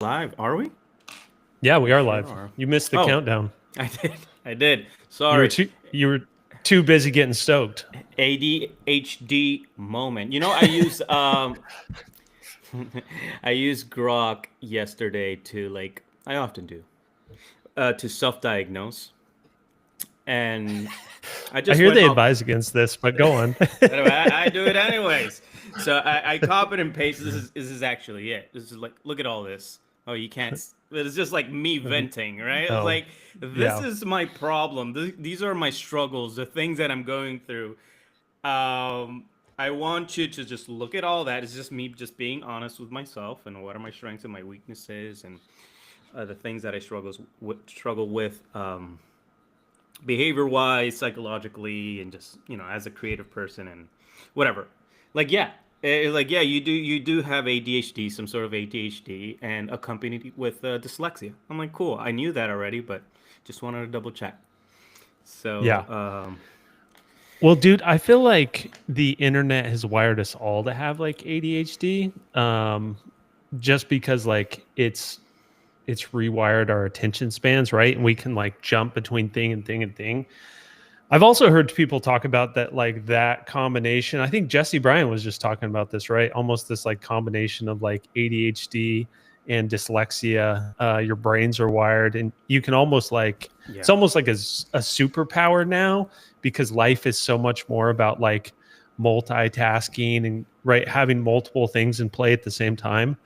Live, are we? Yeah, we We are sure live. are. You missed the Oh, countdown. I did. I did. You were Sorry. too busy getting stoked. ADHD moment. I use I used Grok yesterday to I often do to self-diagnose, and I I just hear went they up. advise against this, but go on. Anyway, I do it anyways. So I copied and pasted. This is actually it. This is like, look at all this. Oh, you can't. It's just like me venting, right? It's Oh, like, this yeah. is my problem. These are my struggles, the things that I'm going through. Um, I want you to just look at all that. It's just me just being honest with myself and what are my strengths and my weaknesses and the things that I struggle with behavior wise, psychologically, and just as a creative person and whatever. Like yeah, yeah, you do have ADHD, some sort of ADHD, and accompanied with dyslexia. I'm like, cool. I knew that already, but just wanted to double check. So Yeah. Well, dude, I feel like the internet has wired us all to have like ADHD. Just because like it's rewired our attention spans, right? And we can like jump between thing and thing and thing. I've also heard people talk about that, like that combination. I think Jesse Bryan was just talking about this, right? Almost this like combination of like ADHD and dyslexia. Your brains are wired, and you can almost like it's yeah. almost like a superpower now because life is so much more about like multitasking and right having multiple things in play at the same time.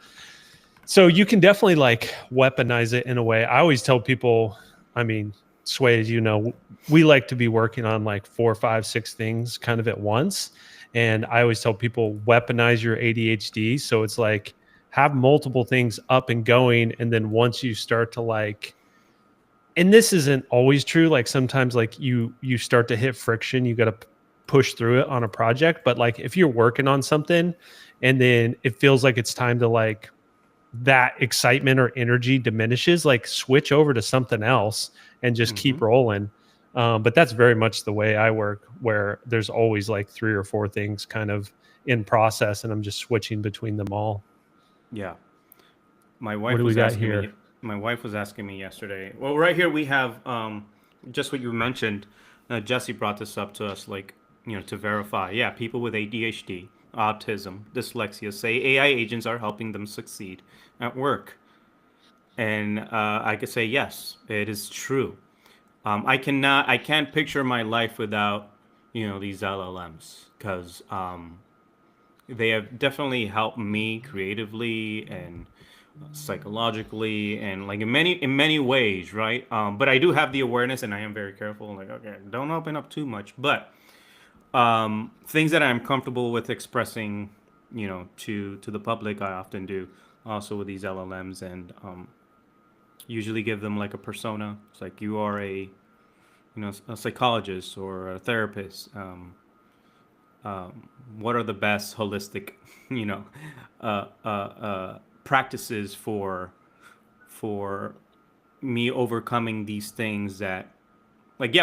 So you can definitely like weaponize it in a way. I always tell people, I mean, Sway, as you know, we like to be working on like 4, 5, 6 things kind of at once. And I always tell people weaponize your ADHD. So it's like have multiple things up and going. And then once you start to like, and this isn't always true. Like sometimes like you start to hit friction, you got to push through it on a project. But like if you're working on something and then it feels like it's time to like that excitement or energy diminishes, like switch over to something else and just Mm-hmm. keep rolling. But that's very much the way I work, where there's always like 3 or 4 things kind of in process, and I'm just switching between them all. Yeah. My What wife do we was got asking me. here? My wife was asking me yesterday. Well, right here we have just what you mentioned. Jesse brought this up to us, like to verify. Yeah, people with ADHD, autism, dyslexia say AI agents are helping them succeed at work, and I could say yes, it is true. I can't picture my life without these LLMs because they have definitely helped me creatively and psychologically and like in many ways, right? But I do have the awareness and I am very careful, like, okay, don't open up too much, but things that I'm comfortable with expressing to the public, I often do also with these LLMs, and usually give them like a persona. It's like, you are a psychologist or a therapist. What are the best holistic you know practices for me overcoming these things that, like, yeah,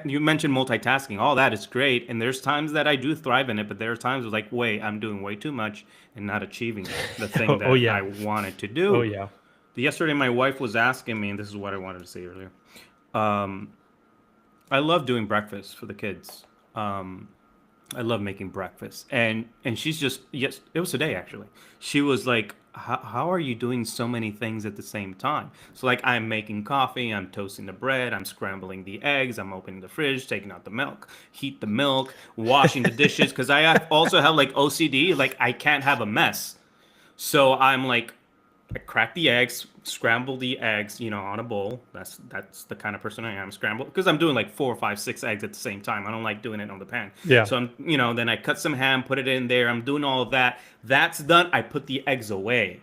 you mentioned multitasking, all that is great, and there's times that I do thrive in it, but there are times like, wait, I'm doing way too much and not achieving the thing Oh, that yeah. I wanted to Oh do. yeah. Yesterday my wife was asking me, and this is what I wanted to say earlier. I love doing breakfast for the kids. I love making breakfast, and she's just, yes, it was today actually. She was like, how are you doing so many things at the same time? So like, I'm making coffee, I'm toasting the bread, I'm scrambling the eggs, I'm opening the fridge, taking out the milk, heat the milk, washing the dishes, because also have like OCD, like I can't have a mess. So I'm like, I crack the eggs, scramble the eggs, on a bowl. That's the kind of person I am. Scramble, because I'm doing like 4, 5, 6 eggs at the same time. I don't like doing it on the pan. Yeah. So then I cut some ham, put it in there. I'm doing all of that. That's done. I put the eggs away,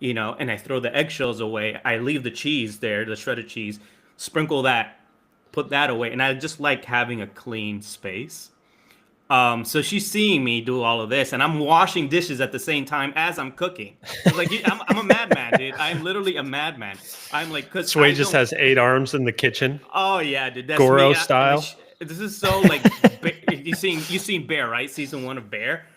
and I throw the eggshells away. I leave the cheese there, the shredded cheese, sprinkle that, put that away, and I just like having a clean space. So she's seeing me do all of this, and I'm washing dishes at the same time as I'm cooking. It's like, I'm a madman, dude. I'm literally a madman. I'm like, cause Sway I just don't. has 8 arms in the kitchen, Oh yeah, dude, that's me. Goro style. This is so like, you seen Bear, right? Season 1 of Bear.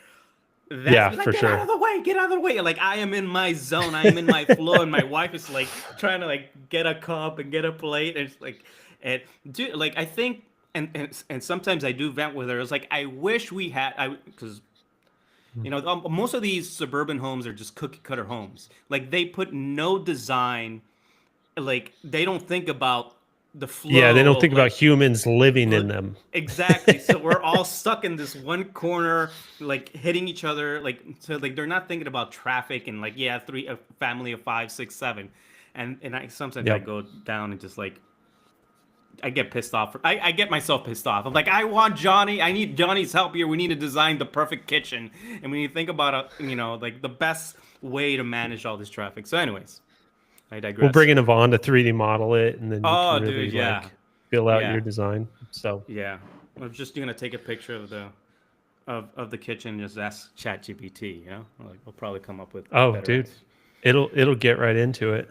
That's Yeah, be like, for get out sure. of the way, get out of the way. Like I am in my zone, I am in my flow, and my wife is like trying to like get a cup and get a plate, and it's like, and dude, like I think, and sometimes I do vent with her. It's like I wish we had, I because most of these suburban homes are just cookie cutter homes. Like they put no design, like they don't think about the Yeah, they flow don't of think about like humans living in them. exactly. So we're all stuck in this one corner, like hitting each other. Like so, like they're not thinking about traffic and like yeah, a family of five, six, seven, and I sometimes I Yep. go down and just like I get pissed off. I get myself pissed off. I'm like I want Johnny. I need Johnny's help here. We need to design the perfect kitchen, and when you think about like the best way to manage all this traffic. So, anyways, I We'll digress. bring in Yvonne to 3D model it, and then you can Oh, really dude, yeah, like fill out your yeah, design. So yeah. I'm just gonna take a picture of the kitchen, just ask ChatGPT. Like we'll probably come up with oh, better dude, answers. it'll get right into it.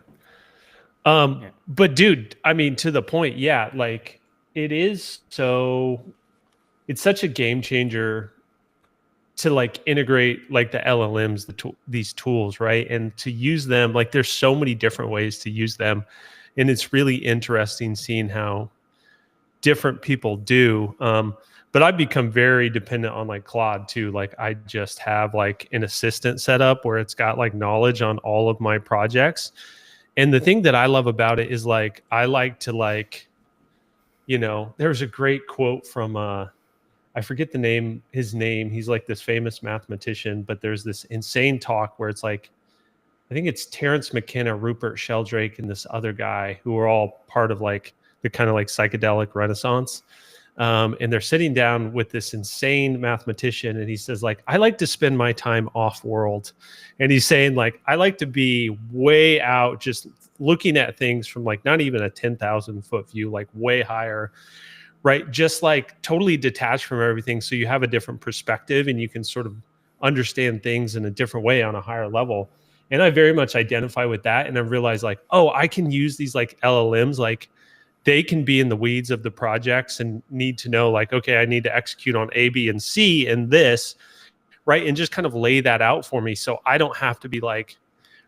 Yeah, But dude, I mean, to the point, yeah, like it is so it's such a game changer to like integrate like the LLMs, these tools, right? And to use them, like there's so many different ways to use them. And it's really interesting seeing how different people do. But I've become very dependent on like Claude too. Like I just have like an assistant set up where it's got like knowledge on all of my projects. And the thing that I love about it is like I like to like, there's a great quote from I forget his name. He's like this famous mathematician, but there's this insane talk where it's like I think it's Terrence McKenna, Rupert Sheldrake, and this other guy who are all part of like the kind of like psychedelic renaissance. And they're sitting down with this insane mathematician, and he says like, I like to spend my time off world. And he's saying like, I like to be way out, just looking at things from like not even a 10,000 foot view, like way higher, right? Just like totally detached from everything. So you have a different perspective and you can sort of understand things in a different way on a higher level. And I very much identify with that. And I realized like, oh, I can use these like LLMs, like they can be in the weeds of the projects and need to know like, okay, I need to execute on A, B, and C and this, right? And just kind of lay that out for me. So I don't have to be like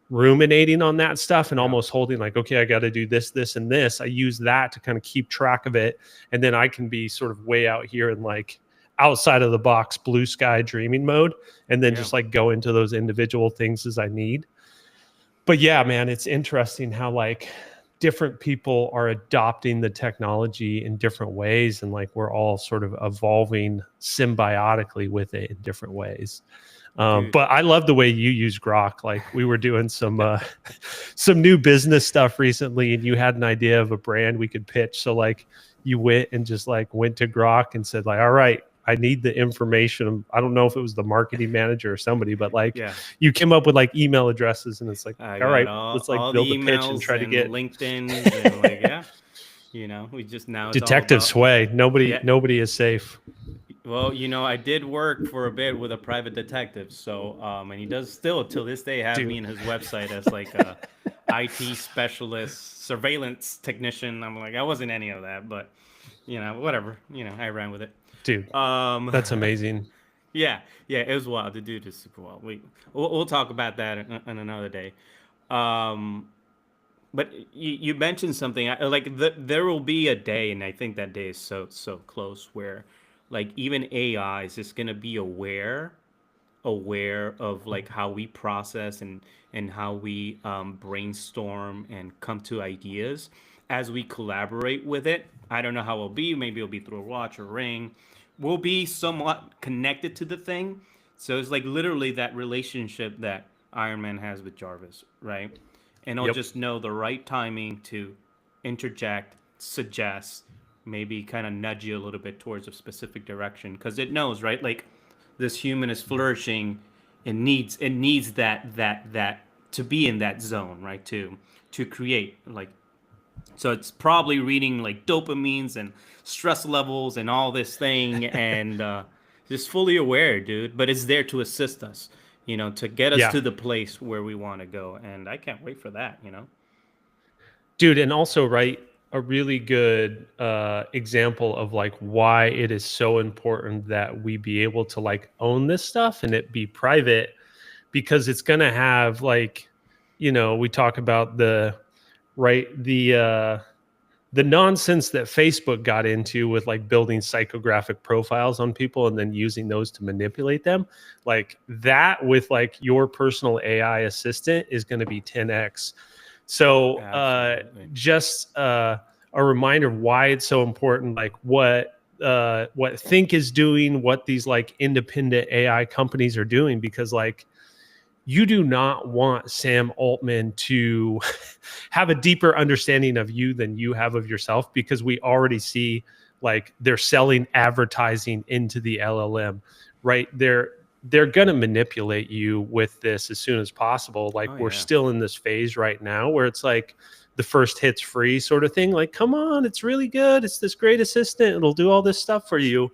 ruminating on that stuff and yeah, almost holding like, okay, I got to do this, this, and this. I use that to kind of keep track of it. And then I can be sort of way out here in like outside of the box, blue sky dreaming mode, and then yeah, just like go into those individual things as I need. But yeah, man, it's interesting how like different people are adopting the technology in different ways. And like we're all sort of evolving symbiotically with it in different ways. dude. But I love the way you use Grok. Like we were doing some Yeah, some new business stuff recently, and you had an idea of a brand we could pitch. So like you went and just like went to Grok and said like, all right, I need the information. I don't know if it was the marketing manager or somebody, but like yeah. you came up with like email addresses, and it's like, I all got right, let's like all build the a pitch and emails try to and get LinkedIn's and like yeah, we just now it's all Detective about Sway. Nobody yeah. nobody is safe. Well, I did work for a bit with a private detective, so and he does still till this day have me Dude. in his website as like a IT specialist, surveillance technician. I'm like, I wasn't any of that, but whatever. I ran with it. Dude, Um, that's amazing. yeah, yeah, it was wild. The dude is super wild. We'll talk about that in another day. Um, but you mentioned something like there will be a day, and I think that day is so close where like even AI is just gonna be aware of like how we process and how we brainstorm and come to ideas as we collaborate with it. I don't know how it'll be. Maybe it'll be through a watch or ring. We'll be somewhat connected to the thing. So it's like literally that relationship that Iron Man has with Jarvis, right? And it'll Yep. just know the right timing to interject, suggest, maybe kind of nudge you a little bit towards a specific direction because it knows, right? Like this human is flourishing and needs that to be in that zone, right? To create like so it's probably reading like dopamines and stress levels and all this thing and just fully aware, dude. But it's there to assist us, to get us Yeah. to the place where we want to go. And I can't wait for that. Dude, and also, right? a really good example of like why it is so important that we be able to like own this stuff and it be private, because it's going to have like, we talk about right the nonsense that Facebook got into with like building psychographic profiles on people and then using those to manipulate them. Like that with like your personal AI assistant is going to be 10x. So Absolutely. just a reminder of why it's so important, like what Think is doing, what these like independent AI companies are doing, because like you do not want Sam Altman to have a deeper understanding of you than you have of yourself, because we already see like they're selling advertising into the LLM, right? They're going to manipulate you with this as soon as possible. Like Oh we're yeah. still in this phase right now where it's like the first hit's free sort of thing. Like, come on, it's really good. It's this great assistant. It'll do all this stuff for you.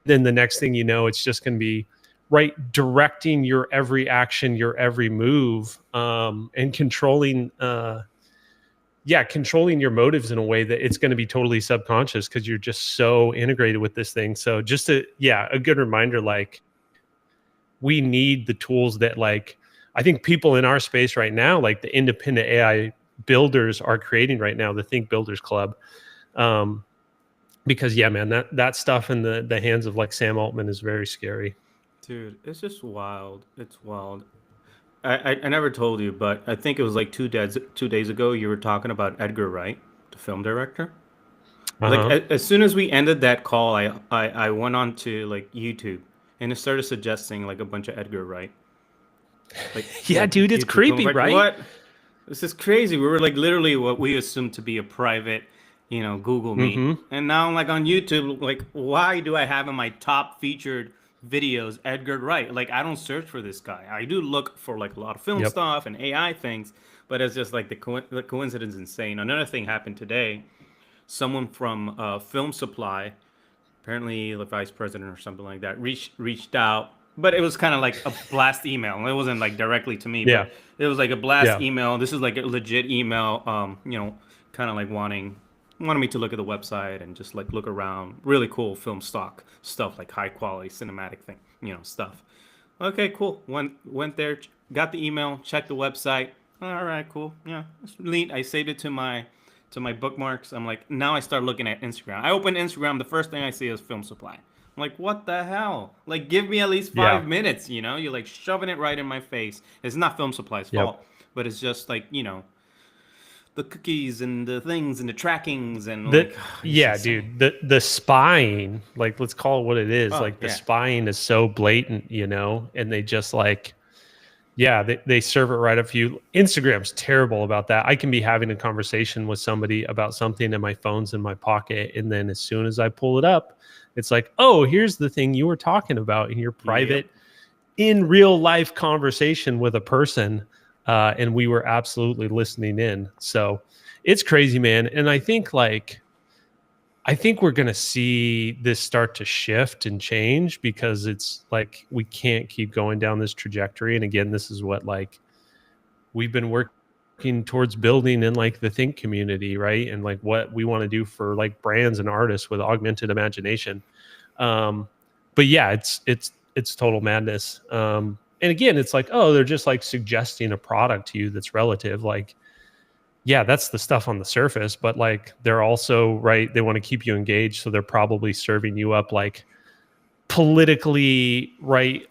Then the next thing you know, it's just going to be right directing your every action, your every move, and controlling your motives in a way that it's going to be totally subconscious because you're just so integrated with this thing. So just a good reminder, like we need the tools that like I think people in our space right now, like the independent AI builders are creating right now, the Think Builders Club. Um, because yeah, man, that stuff in the hands of like Sam Altman is very scary. Dude, it's just wild. It's wild. I never told you, but I think it was like 2 days ago you were talking about Edgar Wright, the film director. Like Uh-huh. as soon as we ended that call, I went on to like YouTube and it started suggesting like a bunch of Edgar Wright, Yeah, like dude, it's YouTube films. creepy, Like right? what? This is crazy. We were like literally what we assumed to be a private, Google Meet, Mm-hmm. and now I'm like on YouTube. Like, why do I have in my top featured videos Edgar Wright? Like, I don't search for this guy. I do look for like a lot of film Yep. stuff and AI things, but it's just like the coincidence is insane. Another thing happened today. Someone from Film Supply, apparently the vice president or something like that, reached out, but it was kind of like a blast email. It wasn't like directly to me, Yeah. but it was like a blast Yeah. email. This is like a legit email. Kind of like wanting me to look at the website and just like look around. Really cool film stock stuff, like high quality cinematic thing, stuff. Okay, cool. Went there, got the email, checked the website. All right, cool. Yeah, it's neat. I saved it to my bookmarks. I'm like, now I start looking at Instagram. I open Instagram, the first thing I see is Film Supply. I'm like, what the hell? Like, give me at least Yeah. 5 minutes. You're like shoving it right in my face. It's not Film Supply's Yep. fault, but it's just like the cookies and the things and the trackings and The like it's yeah, insane. dude. The spying, like let's call it what it is. Oh Like the yeah, spying is so blatant, and they just like yeah, they serve it right up for you. Instagram's terrible about that. I can be having a conversation with somebody about something and my phone's in my pocket. And then as soon as I pull it up, it's like, oh, here's the thing you were talking about in your yep, private, in real life conversation with a person. And we were absolutely listening in. So it's crazy, man. And I think we're going to see this start to shift and change, because it's like we can't keep going down this trajectory. And again, this is what like we've been working towards building in like the Think community, right? And like what we want to do for like brands and artists with augmented imagination. Um, but yeah, it's total madness. And again, it's like, oh, they're just like suggesting a product to you that's relative. Like, yeah, that's the stuff on the surface, but like they're also right. They want to keep you engaged, so they're probably serving you up like politically right,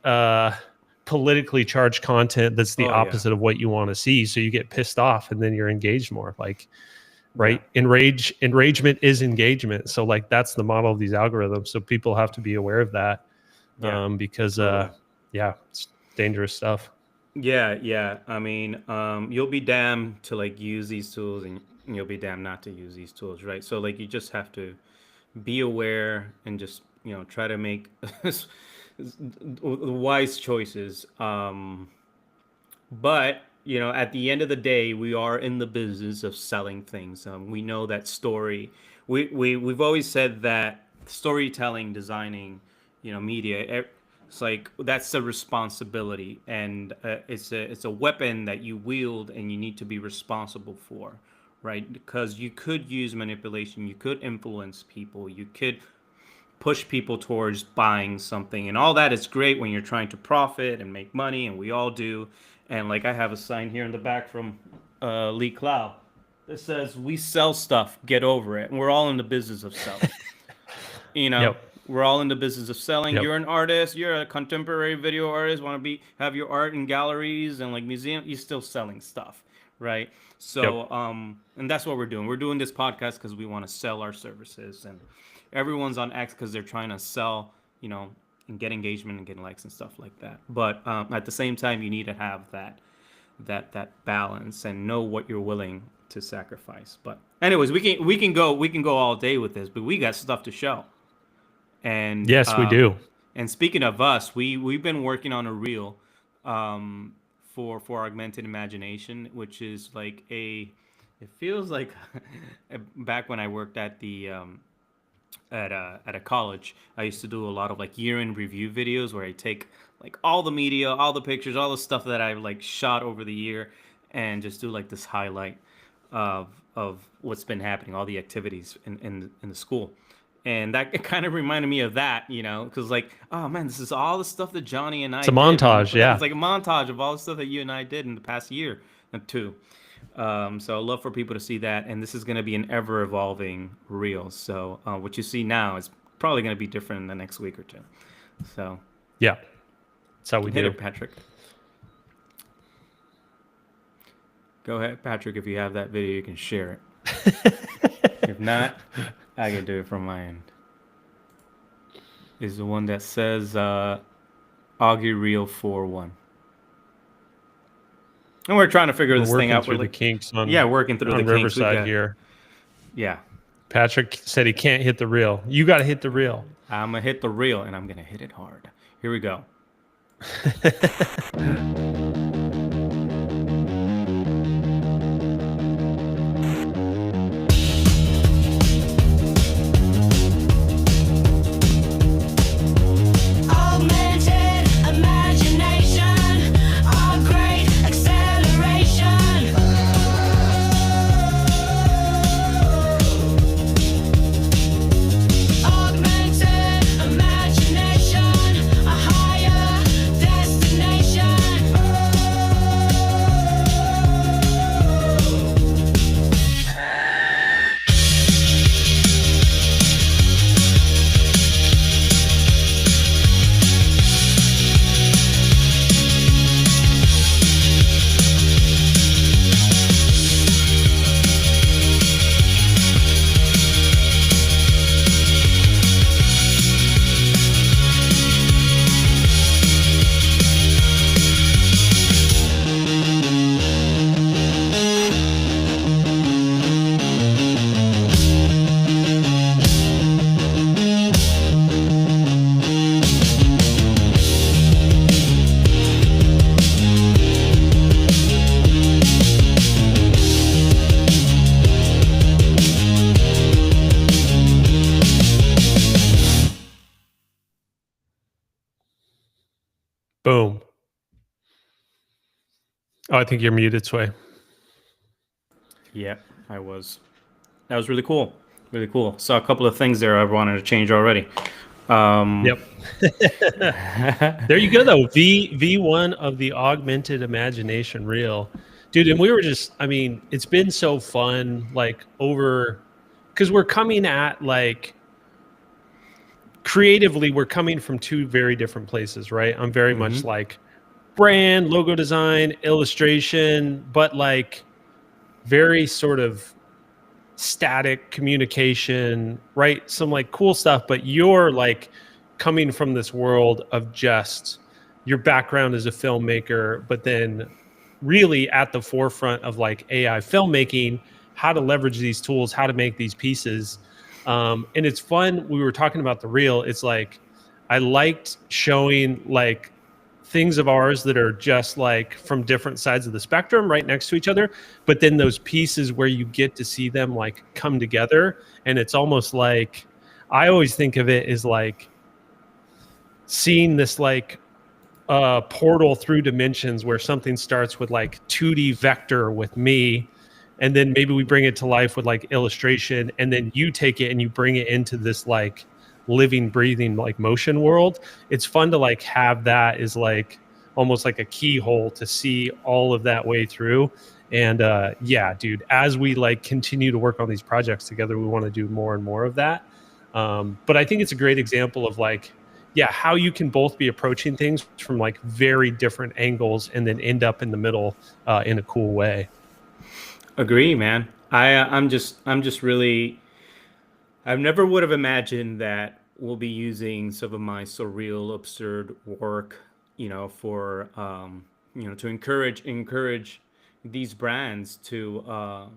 politically charged content that's the oh yeah, opposite of what you want to see. So you get pissed off, and then you're engaged more. Like yeah, right, enragement is engagement. So like that's the model of these algorithms. So people have to be aware of that, yeah, because totally. yeah, it's dangerous stuff. Yeah, yeah. I mean, you'll be damned to like use these tools, and you'll be damned not to use these tools, right? So like, you just have to be aware and just try to make wise choices. But at the end of the day, we are in the business of selling things. We know that story. We've always said that storytelling, designing, media. It's like that's a responsibility, and it's a weapon that you wield, and you need to be responsible for, right? Because you could use manipulation, you could influence people, you could push people towards buying something, and all that is great when you're trying to profit and make money, and we all do. And like I have a sign here in the back from Lee Clow that says, "We sell stuff, get over it." And we're all in the business of selling. You know, Yep. we're all in the business of selling. Yep. You're an artist, you're a contemporary video artist, want to have your art in galleries and like museum, you're still selling stuff, right? Yep. So and that's what we're doing. We're doing this podcast because we want to sell our services, and everyone's on X because they're trying to sell, and get engagement and get likes and stuff like that. But at the same time, you need to have that balance and know what you're willing to sacrifice. But anyways, we can go all day with this, but we got stuff to show. And Yes, we do. and speaking of us, we've been working on a reel for augmented imagination, which is like it feels like back when I worked at the at a college, I used to do a lot of like year in review videos where I take like all the media, all the pictures, all the stuff that I've like shot over the year, and just do like this highlight of what's been happening, all the activities in the school. And that it kind of reminded me of that, because like, oh man, this is all the stuff that Johnny and I It's a did. montage, yeah. It's like a montage of all the stuff that you and I did in the past year and two. So I'd love for people to see that. And this is going to be an ever evolving reel. So what you see now is probably going to be different in the next week or two. So Yeah. That's how we hit do. it, Patrick. Go ahead, Patrick. If you have that video, you can share it. If not, I can do it from my end. Is the one that says Augie Reel 4-1. And we're trying to figure this thing out. Through We're the like, kinks on working through the kinks. Riverside here. Yeah. Patrick said he can't hit the reel. You got to hit the reel. I'm going to hit the reel, and I'm going to hit it hard. Here we go. Augmented imagination, our great acceleration. Augmented imagination, a higher destination. Boom. Oh, I think you're muted, Sway. Yeah, I was. That was really cool. Really cool. Saw a couple of things there I wanted to change already. Yep. There you go, though. V1 of the augmented imagination reel. Dude, and we were just, I mean, it's been so fun, like because we're coming at like, creatively, we're coming from two very different places, right? I'm very much like brand, logo design, illustration, but like very sort of static communication, right? Some like cool stuff, but you're like coming from this world of just your background as a filmmaker, but then really at the forefront of like AI filmmaking, how to leverage these tools, how to make these pieces. And it's fun. We were talking about the reel. It's like, I liked showing like things of ours that are just like from different sides of the spectrum right next to each other, but then those pieces where you get to see them like come together. And it's almost like, I always think of it as like seeing this like portal through dimensions where something starts with like 2D vector with me, and then maybe we bring it to life with like illustration, and then you take it and you bring it into this like living, breathing like motion world. It's fun to like have that is like almost like a keyhole to see all of that way through. And yeah, dude, as we like continue to work on these projects together, we want to do more and more of that. But I think it's a great example of like, yeah, how you can both be approaching things from like very different angles and then end up in the middle in a cool way. Agree, man. I'm just really, I never would have imagined that we'll be using some of my surreal, absurd work, for to encourage these brands to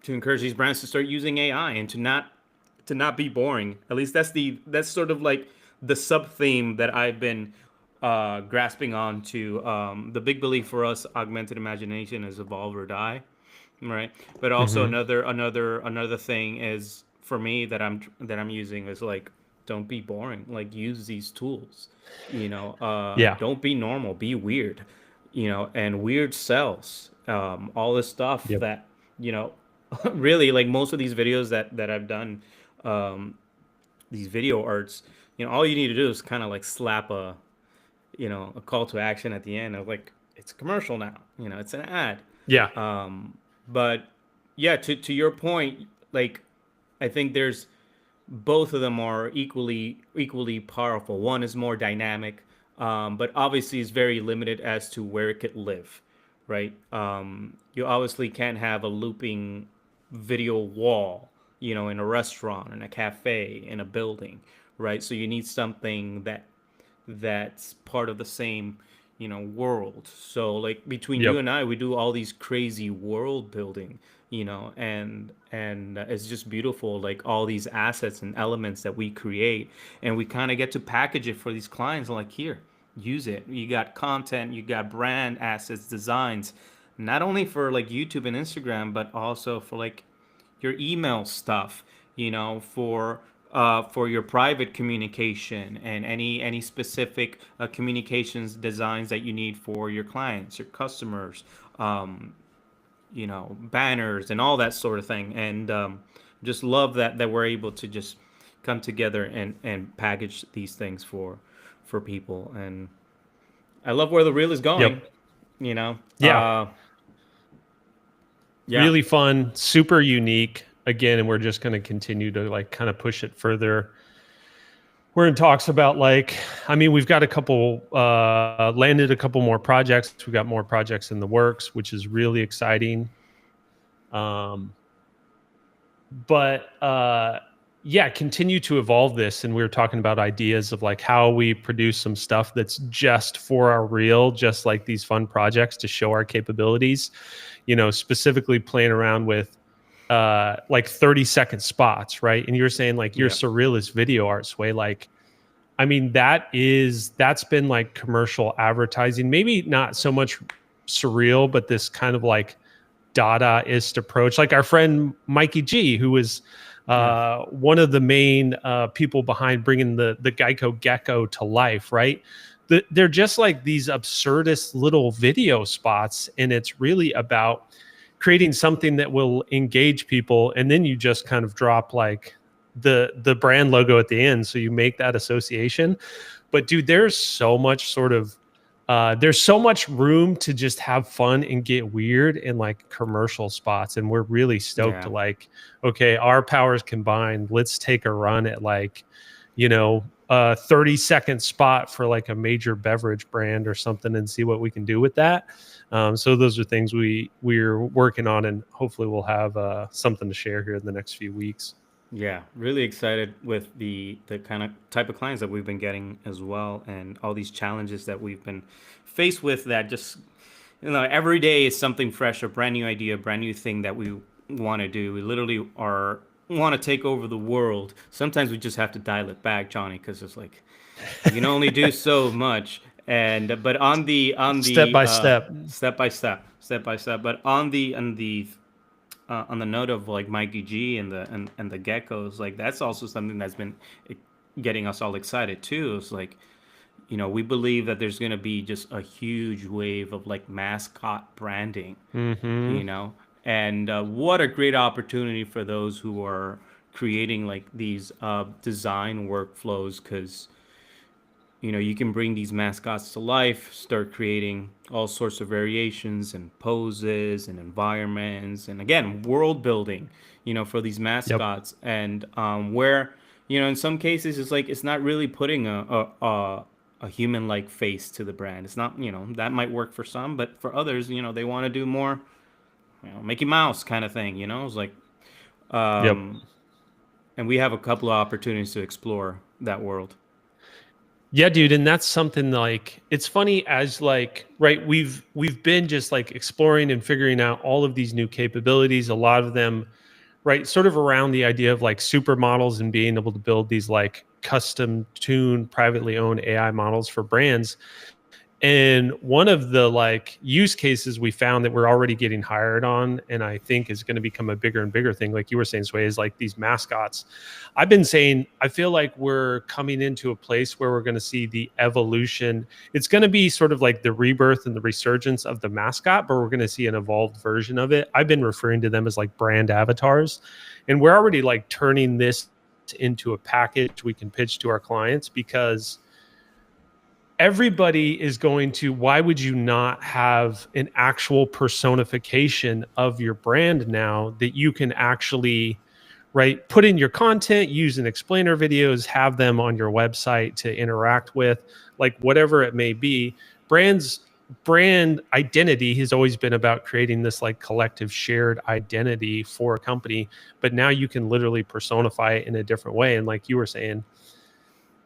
encourage these brands to start using AI and to not be boring. At least that's sort of like the sub theme that I've been grasping on to. The big belief for us, augmented imagination, is evolve or die, right? But also Mm-hmm. another thing is for me that I'm using is like, don't be boring. Like, use these tools. Yeah. Don't be normal. Be weird. And weird sells. All this stuff Yep. that you know really, like most of these videos that I've done, um, these video arts, all you need to do is kind of like slap a call to action at the end of like, it's a commercial now, it's an ad. Yeah. But yeah, to your point, like, I think there's both of them are equally powerful. One is more dynamic, but obviously is very limited as to where it could live, right? You obviously can't have a looping video wall, in a restaurant, in a cafe, in a building, right? So you need something that's part of the same, world. So like between you Yep. and I, we do all these crazy world building, and it's just beautiful, like all these assets and elements that we create, and we kind of get to package it for these clients. Like, here, use it. You got content, you got brand assets, designs, not only for like YouTube and Instagram, but also for like your email stuff, for your private communication, and any specific communications designs that you need for your clients, your customers, banners and all that sort of thing. And just love that we're able to just come together and package these things for people. And I love where the reel is going. Yep. You know, Yeah. yeah, Really fun, super unique. Again, and we're just going to continue to like kind of push it further. We're in talks about like, I mean, we've got a couple landed a couple more projects. We've got more projects in the works, which is really exciting. But yeah, continue to evolve this. And we were talking about ideas of like how we produce some stuff that's just for our reel, just like these fun projects to show our capabilities, specifically playing around with like 30-second spots, right? And you're saying like your yeah, surrealist video art, Sway, like, I mean, that's been like commercial advertising, maybe not so much surreal, but this kind of like Dadaist approach. Like our friend Mikey G, who was yeah, one of the main people behind bringing the Geico Gecko to life, right? They're just like these absurdist little video spots, and it's really about creating something that will engage people, and then you just kind of drop like the brand logo at the end, so you make that association. But dude, there's so much sort of there's so much room to just have fun and get weird in like commercial spots, and we're really stoked to yeah. like, okay, our powers combined, let's take a run at like, a 30-second spot for like a major beverage brand or something, and see what we can do with that. So those are things we're working on, and hopefully we'll have something to share here in the next few weeks. Yeah, really excited with the kind of type of clients that we've been getting as well, and all these challenges that we've been faced with. That just, every day is something fresh, a brand new idea, a brand new thing that we want to do. We literally are want to take over the world. Sometimes we just have to dial it back, Johnny, because it's like you can only do so much. And but Step by step. step by step. But on the note of like Mikey G and the geckos, like that's also something that's been getting us all excited too. It's like, we believe that there's gonna be just a huge wave of like mascot branding, Mm-hmm. And what a great opportunity for those who are creating like these design workflows, because you can bring these mascots to life, start creating all sorts of variations and poses and environments, and again, world building, for these Yep. mascots. And where, in some cases, it's like it's not really putting a human like face to the brand. It's not, that might work for some, but for others, they want to do more, Mickey Mouse kind of thing. It's like, Yep. and we have a couple of opportunities to explore that world. Yeah, dude, and that's something like it's funny as like right we've been just like exploring and figuring out all of these new capabilities, a lot of them right sort of around the idea of like supermodels and being able to build these like custom tuned privately owned AI models for brands. And one of the like use cases we found that we're already getting hired on, and I think is going to become a bigger and bigger thing, like you were saying, Sway, is like these mascots. I've been saying, I feel like we're coming into a place where we're going to see the evolution. It's going to be sort of like the rebirth and the resurgence of the mascot, but we're going to see an evolved version of it. I've been referring to them as like brand avatars. And we're already like turning this into a package we can pitch to our clients, because everybody is going to, why would you not have an actual personification of your brand now that you can actually right put in your content, use in explainer videos, have them on your website to interact with, like whatever it may be. Brand identity has always been about creating this like collective shared identity for a company, but now you can literally personify it in a different way. And like you were saying,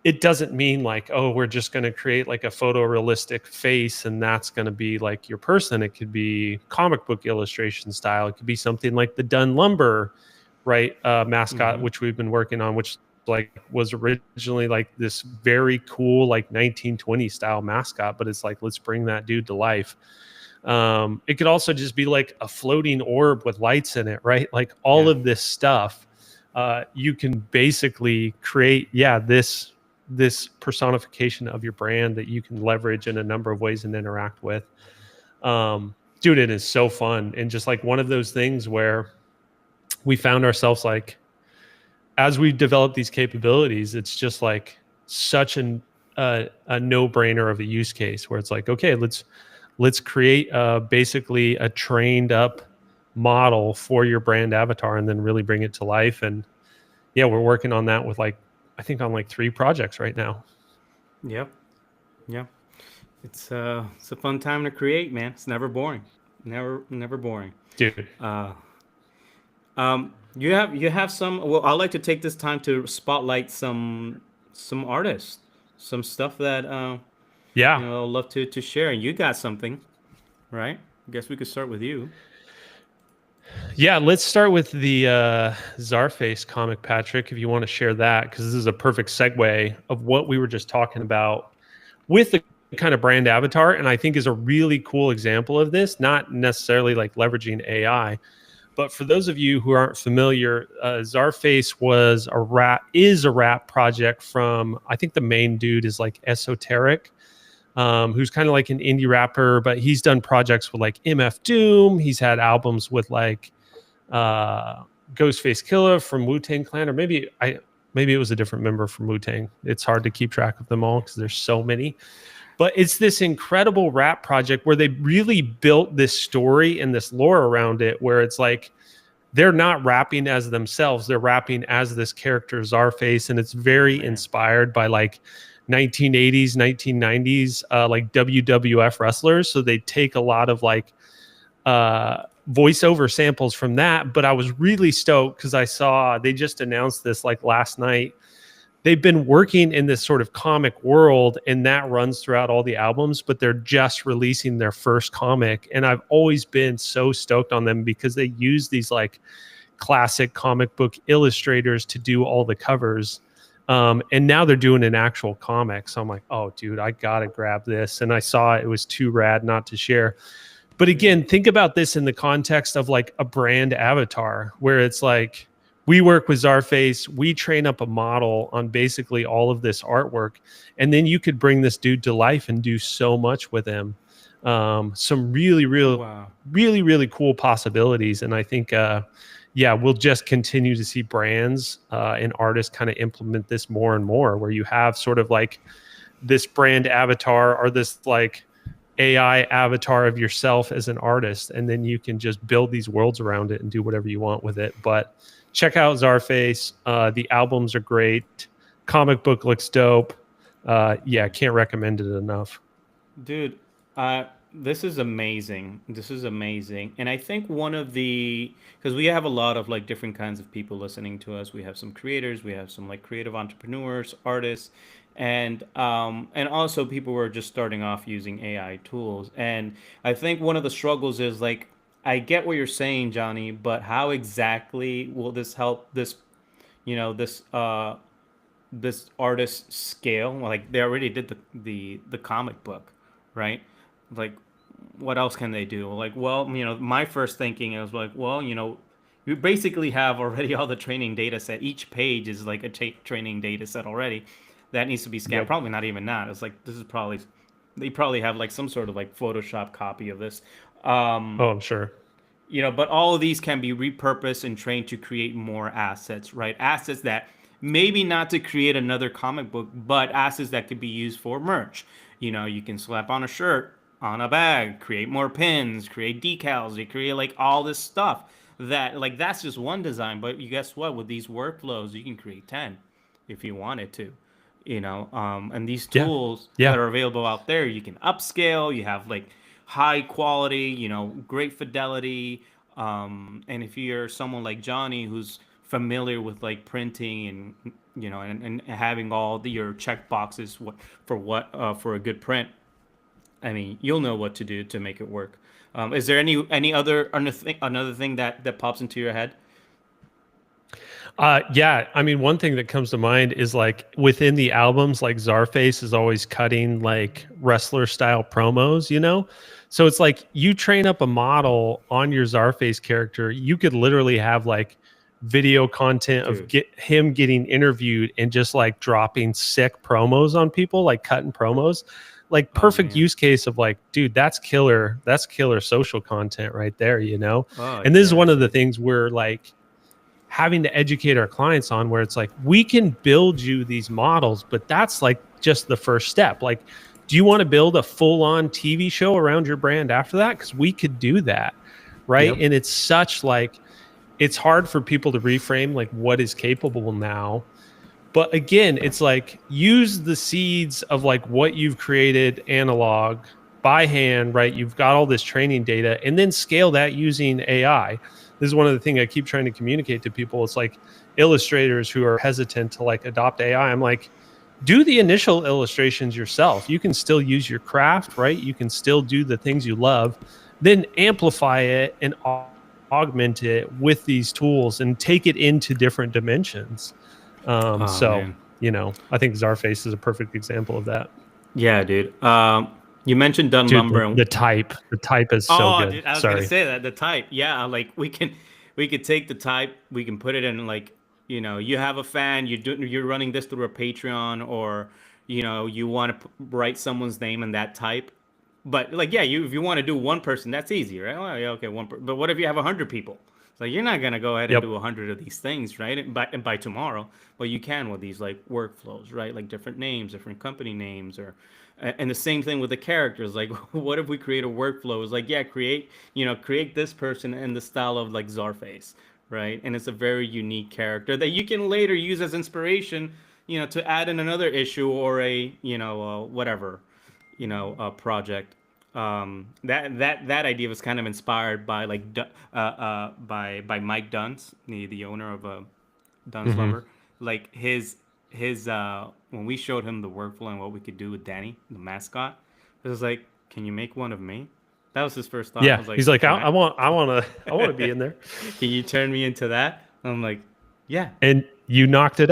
it doesn't mean like, oh, we're just going to create like a photorealistic face and that's going to be like your person. It could be comic book illustration style. It could be something like the Dunn Lumber, right, mascot, which we've been working on, which like was originally like this very cool like 1920 style mascot, but it's like, let's bring that dude to life. It could also just be like a floating orb with lights in it, right? Like all of this stuff, you can basically create, this personification of your brand that you can leverage in a number of ways and interact with. Dude, it is so fun. And just like one of those things where we found ourselves like, as we develop these capabilities, it's just like such a no-brainer of a use case where it's like, okay, let's create basically a trained up model for your brand avatar and then really bring it to life. And yeah, we're working on that with like, I think on like 3 projects right now. Yep. It's a fun time to create, man. It's never boring. Never boring. Dude. You have some. Well, I'd like to take this time to spotlight some artists, some stuff that I'd love to share. And you got something, right? I guess we could start with you. Yeah, let's start with the Czarface comic, Patrick, if you want to share that, because this is a perfect segue of what we were just talking about with the kind of brand avatar, and I think is a really cool example of this, not necessarily like leveraging AI, but for those of you who aren't familiar, Czarface is a rap project from, I think the main dude is like Esoteric, who's kind of like an indie rapper, but he's done projects with like MF Doom. He's had albums with like Ghostface Killah from Wu-Tang Clan, or maybe it was a different member from Wu-Tang. It's hard to keep track of them all because there's so many. But it's this incredible rap project where they really built this story and this lore around it, where it's like they're not rapping as themselves. They're rapping as this character Czarface, and it's very inspired by like 1980s, 1990s, like WWF wrestlers. So they take a lot of like voiceover samples from that. But I was really stoked because I saw they just announced this like last night. They've been working in this sort of comic world, and that runs throughout all the albums, but they're just releasing their first comic. And I've always been so stoked on them because they use these like classic comic book illustrators to do all the covers. And now they're doing an actual comic. So I'm like, oh, dude, I got to grab this. And I saw it was too rad not to share. But again, think about this in the context of like a brand avatar, where it's like, we work with Czarface, we train up a model on basically all of this artwork, and then you could bring this dude to life and do so much with him. Some really, Wow. really cool possibilities. And I think, yeah, we'll just continue to see brands and artists kind of implement this more and more, where you have sort of like this brand avatar or this like AI avatar of yourself as an artist, and then you can just build these worlds around it and do whatever you want with it. But check out Czarface. The albums are great. Comic book looks dope. Yeah, can't recommend it enough. Dude, this is amazing. This is amazing. And I think one of the, because we have a lot of like different kinds of people listening to us. We have some creators, we have some like creative entrepreneurs, artists, and also people who are just starting off using AI tools. And I think one of the struggles is like, I get what you're saying, Johnny, but how exactly will this help this, this this artist scale? Like they already did the comic book, right? Like what else can they do? Like, well, my first thinking is like, well, you basically have already all the training data set. Each page is like a training data set already that needs to be scanned. Yep. Probably not even that. It's like this is probably they probably have like some sort of like Photoshop copy of this. Oh, I'm sure. But all of these can be repurposed and trained to create more assets, right? Assets that maybe not to create another comic book, but assets that could be used for merch. You can slap on a shirt, on a bag, create more pins, create decals, you create like all this stuff that like that's just one design. But you guess what? With these workflows, you can create 10 if you wanted to. And these Yeah. tools Yeah. that are available out there, you can upscale. You have like high quality, great fidelity. And if you're someone like Johnny who's familiar with like printing and and having all your check boxes for a good print, I mean, you'll know what to do to make it work. Is there any other another thing that pops into your head? Yeah, I mean, one thing that comes to mind is like within the albums, like Czarface is always cutting like wrestler style promos, So it's like you train up a model on your Czarface character, you could literally have like video content of him getting interviewed and just like dropping sick promos on people, like cutting promos. Like perfect use case of like, dude, that's killer social content right there, Oh, And this is yeah, one of the dude. things where like having to educate our clients on, where it's like we can build you these models, but that's like just the first step. Like, do you want to build a full-on TV show around your brand after that? Because we could do that, right? Yep. And it's such like it's hard for people to reframe like what is capable now. But again, it's like use the seeds of like what you've created analog by hand, right? You've got all this training data, and then scale that using AI. This is one of the things I keep trying to communicate to people. It's like illustrators who are hesitant to like adopt AI. I'm like, do the initial illustrations yourself. You can still use your craft, right? You can still do the things you love, then amplify it and augment it with these tools and take it into different dimensions. So, Man. I think Czarface is a perfect example of that. Yeah, dude. You mentioned Dun Dude, Lumber. the type is so Oh, good. dude, I was Sorry. gonna say that the type. Yeah, like we could take the type, we can put it in like you have a fan, you're running this through a Patreon, or you want to write someone's name in that type. But like, yeah, if you want to do one person, that's easy, right? Oh, yeah, okay, but what if you have 100 people? So you're not gonna go ahead and Yep. do 100 of these things, right? And by tomorrow, but you can with these like workflows, right? Like different names, different company names, and the same thing with the characters. Like, what if we create a workflow? It's like, yeah, create this person in the style of like Czarface, right? And it's a very unique character that you can later use as inspiration, to add in another issue or a whatever, project. That idea was kind of inspired by like by Mike Dunce, the owner of Dunce Mhm. Lumber. Like his when we showed him the workflow and what we could do with Danny, the mascot, it was like, can you make one of me? That was his first thought. I Yeah. was like, He's like, can I want to be in there. can you turn me into that? I'm like, yeah. And you knocked it